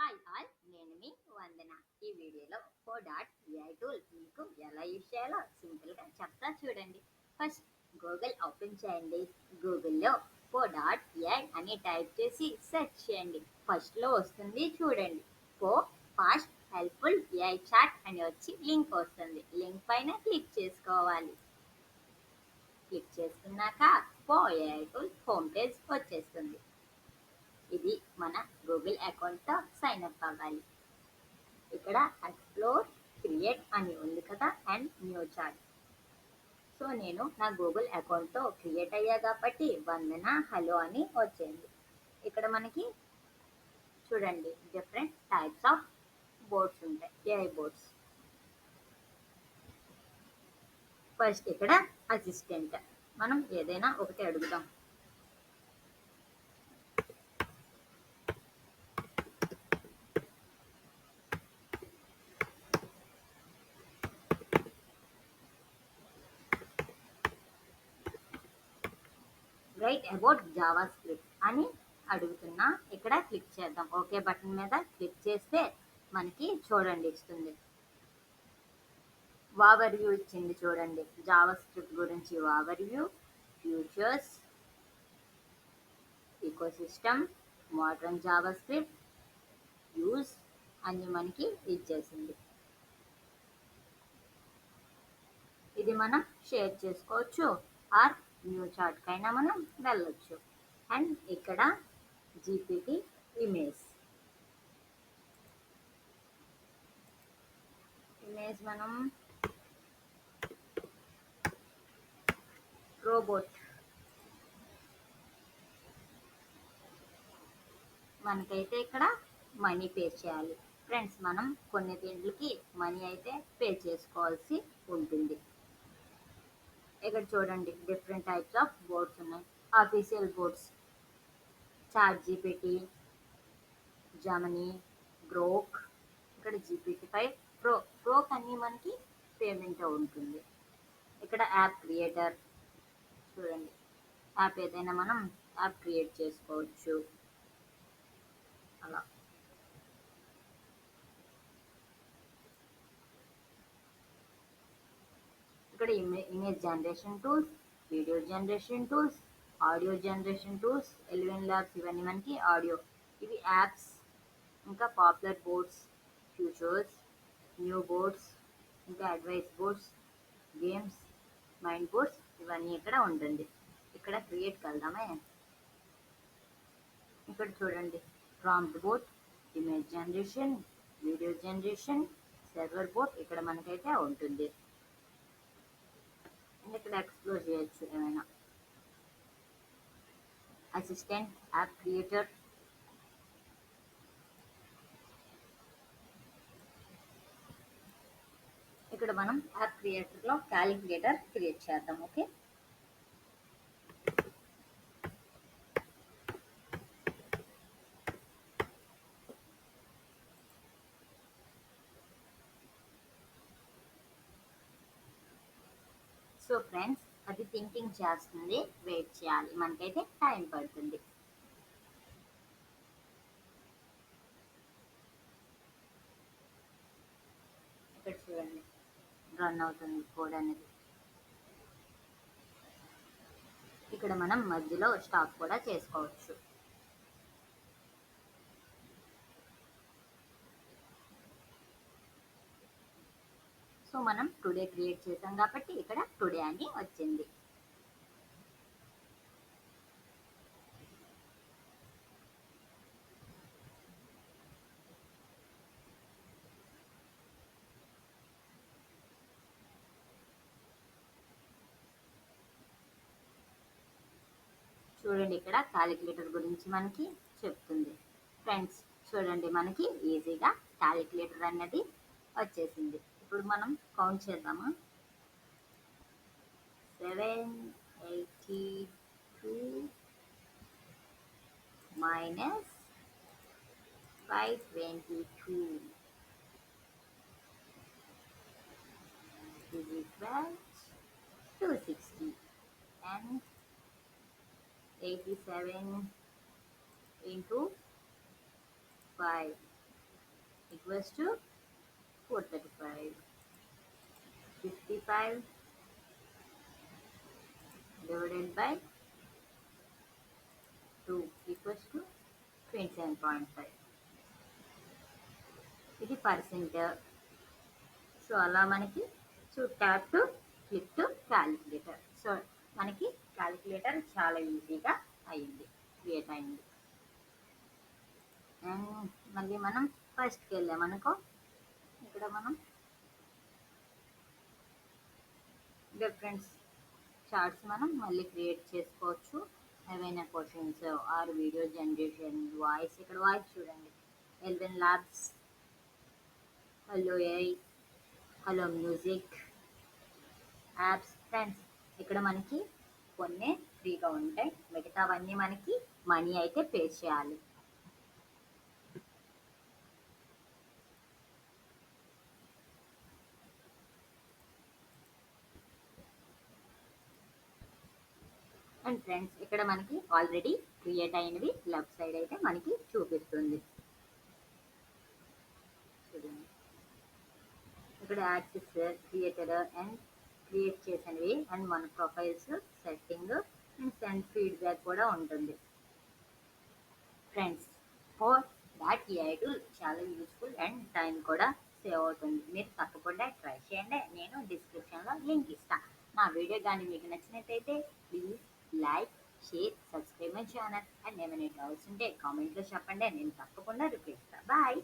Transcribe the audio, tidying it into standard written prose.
Hi all, నేను మీ వందన. ఈ వీడియోలో AI టూల్ మీకు ఎలా యూజ్ చేయాలో సింపుల్గా చెప్తా చూడండి. ఫస్ట్ గూగుల్ ఓపెన్ చేయండి. గూగుల్లో AI అని టైప్ చేసి సెర్చ్ చేయండి. ఫస్ట్లో వస్తుంది చూడండి. పో ఫాస్ట్ హెల్ప్ఫుల్ AI చాట్ అని వచ్చి లింక్ వస్తుంది. లింక్ పైన క్లిక్ చేసుకోవాలి. క్లిక్ చేసుకున్నాక AI టూల్ హోమ్ పేజ్ వచ్చేస్తుంది. ఇది మన గూగుల్ అకౌంట్తో సైన్ అప్ అవ్వాలి. ఇక్కడ ఎక్స్ప్లోర్ క్రియేట్ అని ఉంది కదా అండ్ న్యూ చాట్. సో నేను నా గూగుల్ అకౌంట్తో క్రియేట్ అయ్యా కాబట్టి వందన హలో అని వచ్చింది. ఇక్కడ మనకి చూడండి డిఫరెంట్ టైప్స్ ఆఫ్ బోర్డ్స్ ఉంటాయి, AI బోర్డ్స్. ఫస్ట్ ఇక్కడ అసిస్టెంట్, మనం ఏదైనా ఒకటి అడుగుదాం. రైట్ అబౌట్ జావా స్క్రిప్ట్ అని అడుగుతున్నా. ఇక్కడ క్లిక్ చేద్దాం. ఓకే బటన్ మీద క్లిక్ చేస్తే మనకి చూడండి ఇస్తుంది. ఓవర్ వ్యూ ఇచ్చింది చూడండి. జావా స్క్రిప్ట్ గురించి over view, futures, ecosystem, modern Java script, use అన్ని మనకి ఇచ్చేసింది. ఇది మనం షేర్ చేసుకోవచ్చు ఆర్ న్యూ చాట్ కైనా మనం వెళ్ళొచ్చు. అండ్ ఇక్కడ GPT ఇమేజ్ మనం రోబోట్, మనకైతే ఇక్కడ మనీ పే చేయాలి. ఫ్రెండ్స్, మనం కొన్ని దీంట్లకి మనీ అయితే పే చేసుకోవాల్సి ఉంటుంది. ఇక్కడ చూడండి డిఫరెంట్ టైప్స్ ఆఫ్ బోర్డ్స్ ఉన్నాయి. Official boards ChatGPT, Gemini, Grok. ఇక్కడ GPT-5 ప్రోక్ అన్ని మనకి పేమెంట్ ఉంటుంది. ఇక్కడ యాప్ క్రియేటర్ చూడండి, యాప్ ఏదైనా మనం యాప్ క్రియేట్ చేసుకోవచ్చు అలా. ఇక్కడ image generation tools, video generation tools, audio generation tools, Eleven Labs, ఇవన్నీ మనకి ఆడియో. ఇవి యాప్స్. ఇంకా popular boards, futures, new boards, ఇంకా advice boards, games, mind boards, ఇవన్నీ ఇక్కడ ఉంటుంది. ఇక్కడ క్రియేట్కి వెళ్దామే. ఇక్కడ చూడండి prompt board, image generation, video generation, server board ఇక్కడ మనకైతే ఉంటుంది. ఇక్కడ ఎక్స్ప్లోర్ చేయొచ్చు ఏమైనా. అసిస్టెంట్, యాప్ క్రియేటర్, ఇక్కడ మనం యాప్ క్రియేటర్లో క్యాలిక్యులేటర్ క్రియేట్ చేద్దాం. ఓకే, సో ఫ్రెండ్స్, అది థింకింగ్ చేస్తుంది, వెయిట్ చేయాలి, మనకైతే టైం పడుతుంది. ఇక్కడ చూడండి రన్ అవుతుంది కోడ్ అనేది. ఇక్కడ మనం మధ్యలో స్టాప్ కూడా చేసుకోవచ్చు. సో మనం టుడే క్రియేట్ చేసాం కాబట్టి ఇక్కడ టుడే అని వచ్చింది. చూడండి ఇక్కడ క్యాలిక్యులేటర్ గురించి మనకి చెప్తుంది. ఫ్రెండ్స్ చూడండి, మనకి ఈజీగా క్యాలిక్యులేటర్ అన్నది వచ్చేసింది. ఇప్పుడు మనం కౌంట్ చేద్దామా. 782 minus 522 is equal 260 and 87 into 5 equals to 435. 55 divided by 2 equals to 27.5. ఇది పర్సెంట్. సో అలా మనకి tap to click to calculator. So మనకి క్యాలిక్యులేటర్ చాలా ఈజీగా క్రియేట్ అయింది. అండ్ మళ్ళీ మనం ఫస్ట్కి వెళ్ళామనుకో, ఇక్కడ మనం డిఫరెంట్ చార్ట్స్ మనం మళ్ళీ క్రియేట్ చేసుకోవచ్చు. ఏవైనా questions or video generation, voice, ఇక్కడ వాయిస్ చూడండి, Eleven Labs, hello AI, hello music, apps. Friends, ఇక్కడ మనకి కొన్ని ఫ్రీగా ఉంటాయి, మిగతావన్నీ మనకి మనీ అయితే పే చేయాలి. అండ్ ఫ్రెండ్స్, ఇక్కడ మనకి ఆల్రెడీ క్రియేట్ అయినవి లెఫ్ట్ సైడ్ అయితే మనకి చూపిస్తుంది. చూడండి, ఇక్కడ యాక్సెస్, క్రియేటర్ అండ్ క్రియేట్ చేసినవి అండ్ మన profiles, setting and send feedback కూడా ఉంటుంది. Friends, for that AI tool చాలా యూస్ఫుల్ అండ్ టైం కూడా సేవ్ అవుతుంది. మీరు తప్పకుండా ట్రై చేయండి. నేను డిస్క్రిప్షన్లో లింక్ ఇస్తాను. నా వీడియో కానీ మీకు నచ్చినట్టయితే please like, share, subscribe my channel. And ఏమైనా డౌట్స్ ఉంటే కామెంట్లో చెప్పండి, నేను తప్పకుండా రిప్లై ఇస్తాను. బాయ్.